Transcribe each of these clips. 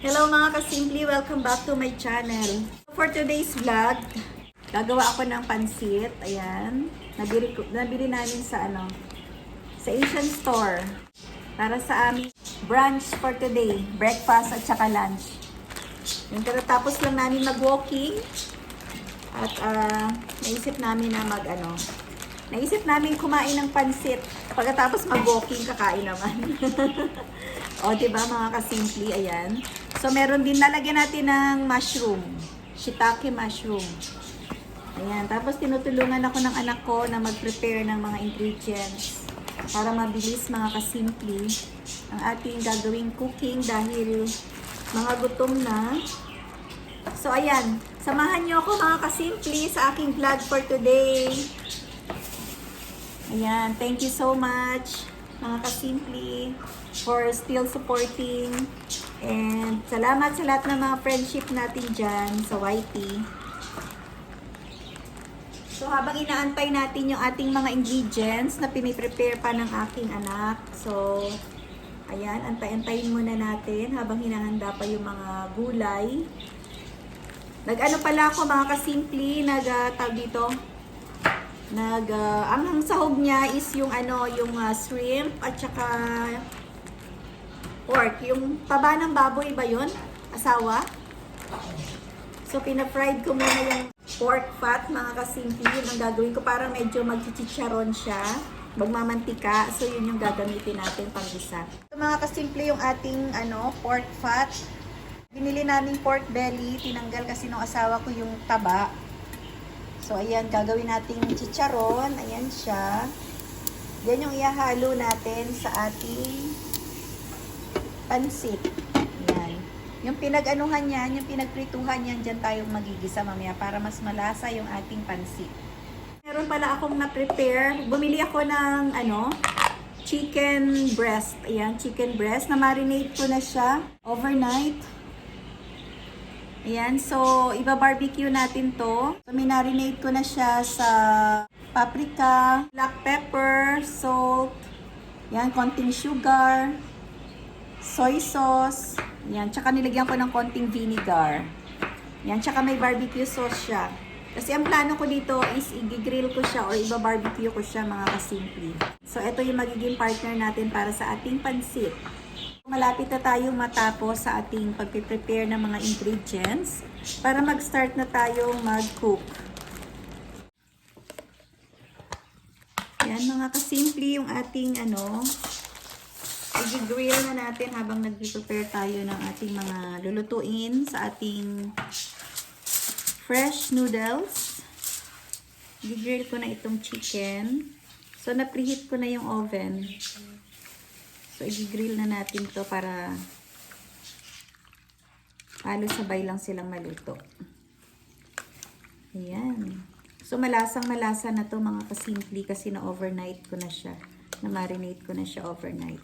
Hello mga kasimple, welcome back to my channel. For today's vlog, gagawa ako ng pansit. Ayan, nabili namin sa sa Asian store para sa aming brunch for today, breakfast at saka lunch. Yung tapos lang namin mag-walking at naisip namin na naisip namin kumain ng pansit. Pagkatapos mag-walking, kakain naman. O, diba mga kasimple, ayan. So, meron din, lalagyan natin ng mushroom. Shiitake mushroom. Ayan. Tapos, tinutulungan ako ng anak ko na mag-prepare ng mga ingredients para mabilis mga kasimple ang ating gagawing cooking dahil mga gutom na. So, ayan. Samahan nyo ako mga kasimple sa aking vlog for today. Ayan. Thank you so much mga kasimple for still supporting. And salamat sa lahat ng mga friendship natin dyan sa YT. So habang inaantay natin yung ating mga ingredients na piniprepare pa ng aking anak. So ayan, antay-antayin muna natin habang hinahanda pa yung mga gulay. Nag-ano pala ako mga kasimple, ang sahog niya is yung shrimp at saka pork. Yung taba ng baboy ba yun? Asawa? So, pina-fried ko muna yung pork fat, mga kasimple. Yun ang gagawin ko. Parang medyo magchichicharon siya. Magmamantika. So, yun yung gagamitin natin pang isa. So, mga kasimple, yung ating pork fat. Binili namin pork belly. Tinanggal kasi nung asawa ko yung taba. So, ayan. Gagawin natin chicharon. Ayan siya. Yan yung ihahalo natin sa ating pansit. Ayan. Yung pinag-anuhan yan, yung pinagprituhan yan, dyan tayong magigisa mamaya para mas malasa yung ating pansit. Meron pala akong na-prepare. Bumili ako ng chicken breast. Ayan, chicken breast. Na-marinate ko na siya overnight. Ayan, so iba-barbecue natin to. So, minarinate ko na siya sa paprika, black pepper, salt, ayan, konting sugar, soy sauce, yan, tsaka nilagyan ko ng konting vinegar. Yan, tsaka may barbecue sauce siya. Kasi ang plano ko dito is i-grill ko siya or iba-barbecue ko siya mga kasimple. So, ito yung magiging partner natin para sa ating pansit. Malapit na tayong matapos sa ating pag-prepare ng mga ingredients para mag-start na tayong mag-cook. Yan mga kasimple yung ating i-grill na natin habang nag-prepare tayo ng ating mga lulutuin sa ating fresh noodles. I-grill ko na itong chicken. So, na-preheat ko na yung oven. So, i-grill na natin to para halos sabay lang silang maluto. Ayan. So, malasang-malasa na to mga kasimple kasi na-overnight ko na siya. Na-marinate ko na siya overnight.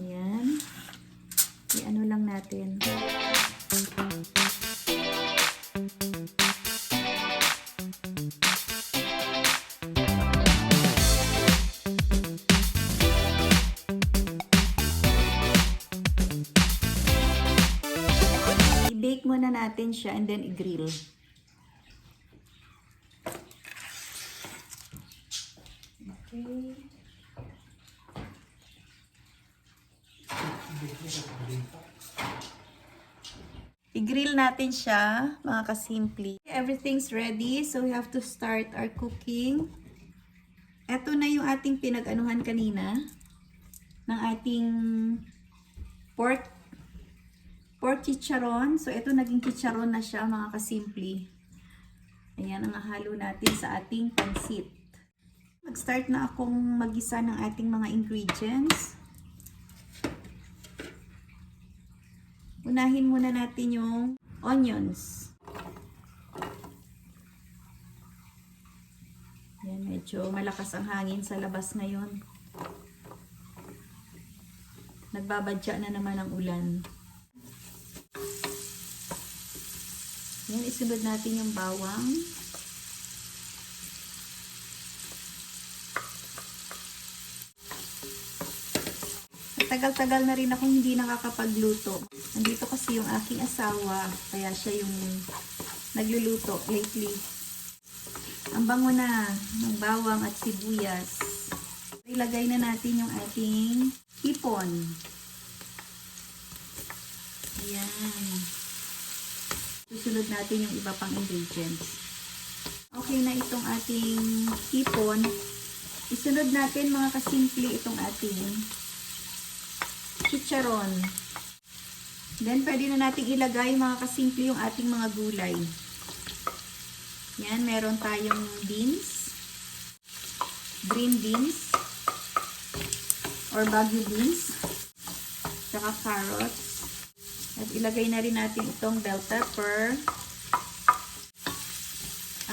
Ayan. I-ano lang natin. I-bake muna natin siya and then i-grill. Okay. I-grill natin siya, mga kasimple. Everything's ready, so we have to start our cooking. Ito na yung ating pinag-anuhan kanina ng ating pork chicharon. So, ito naging chicharon na siya, mga kasimple. Ayan ang halo natin sa ating pansit. Mag-start na akong mag-isa ng ating mga ingredients. Unahin muna natin yung onions. Yan, medyo malakas ang hangin sa labas ngayon. Nagbabadya na naman ang ulan. Yan, isunod natin yung bawang. Matagal-tagal na rin akong hindi nakakapagluto. Nandito kasi yung aking asawa, kaya siya yung nagluluto lately. Ang bango na ng bawang at sibuyas. Ilagay na natin yung ating hipon. Ayan. Susunod natin yung iba pang ingredients. Okay na itong ating hipon. Isunod natin mga kasimple itong ating chicharon. Then, pwede na natin ilagay mga kasimple yung ating mga gulay. Yan, meron tayong beans, green beans, or bagu beans, tsaka carrots. At ilagay na rin natin itong bell pepper.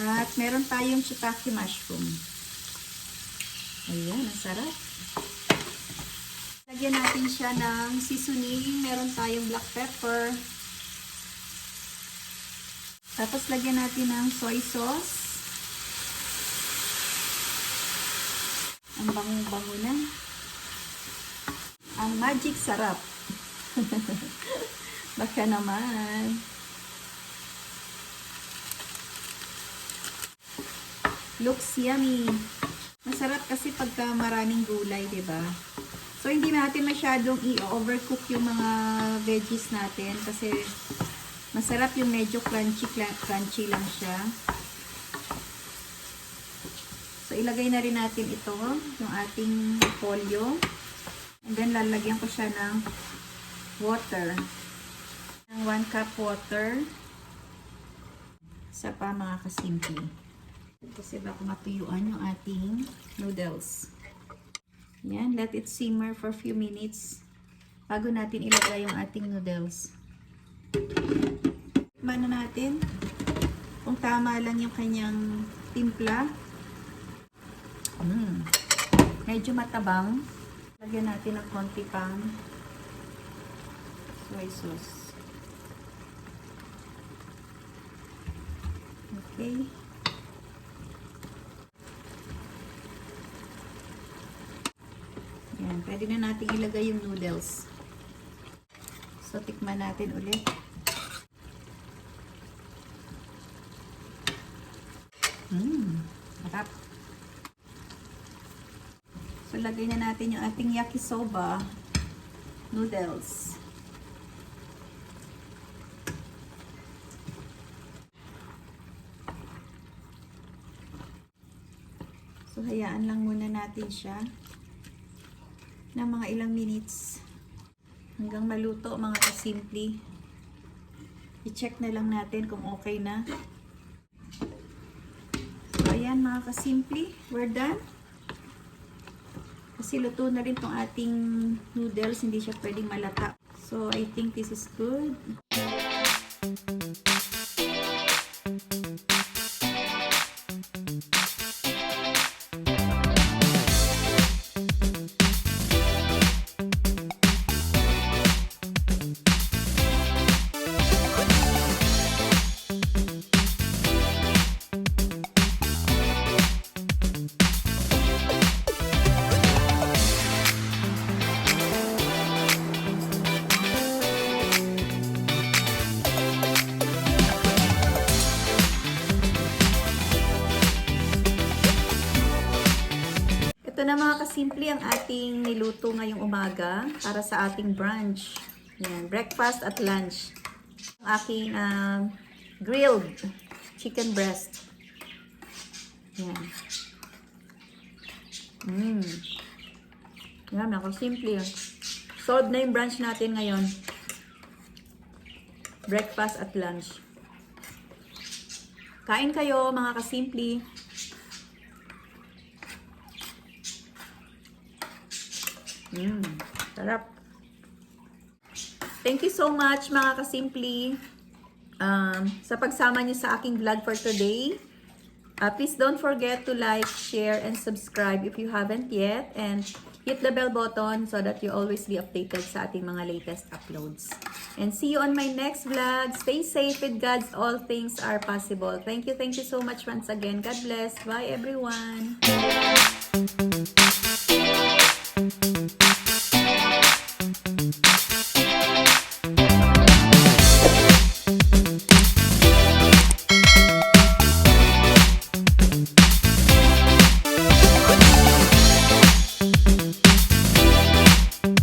At meron tayong shiitake mushroom. Ayan, ang sarap. Lagyan natin siya ng seasoning. Meron tayong black pepper. Tapos lagyan natin ng soy sauce. Ang bango-bango na. Ang magic sarap. Baka naman. Looks yummy. Masarap kasi pagka maraming gulay, 'di ba? So, hindi natin masyadong i-overcook yung mga veggies natin kasi masarap yung medyo crunchy lang siya. So, ilagay na rin natin ito, yung ating pollo. And then, lalagyan ko siya ng water. Ng 1 cup water. Isa pa mga kasimple. Kasi baka matuyuan yung ating noodles. Yan, let it simmer for a few minutes bago natin ilagay yung ating noodles. Tikman na natin kung tama lang yung kanyang timpla. Medyo matabang. Lagyan natin ng konti pang soy sauce. Okay. Yan, pwede na natin ilagay yung noodles. So, tikman natin ulit. Harap. So, lagay na natin yung ating yakisoba noodles. So, hayaan lang muna natin siya ng mga ilang minutes hanggang maluto mga kasimple. I-check na lang natin kung okay na. So, ayan mga kasimple, we're done. Kasi luto na rin tong ating noodles, hindi siya pwedeng malata. So, I think this is good. Ito na mga kasimple ang ating niluto ngayong umaga para sa ating brunch. Yan, breakfast at lunch. Ang aking grilled chicken breast. Yan. Yan, mga kasimple. Solved na yung brunch natin ngayon. Breakfast at lunch. Kain kayo mga kasimple. Sarap. Thank you so much mga kasimple sa pagsama niyo sa aking vlog for today. Please don't forget to like, share, and subscribe if you haven't yet. And hit the bell button so that you always be updated sa ating mga latest uploads. And see you on my next vlog. Stay safe with God. All things are possible. Thank you so much once again. God bless. Bye everyone.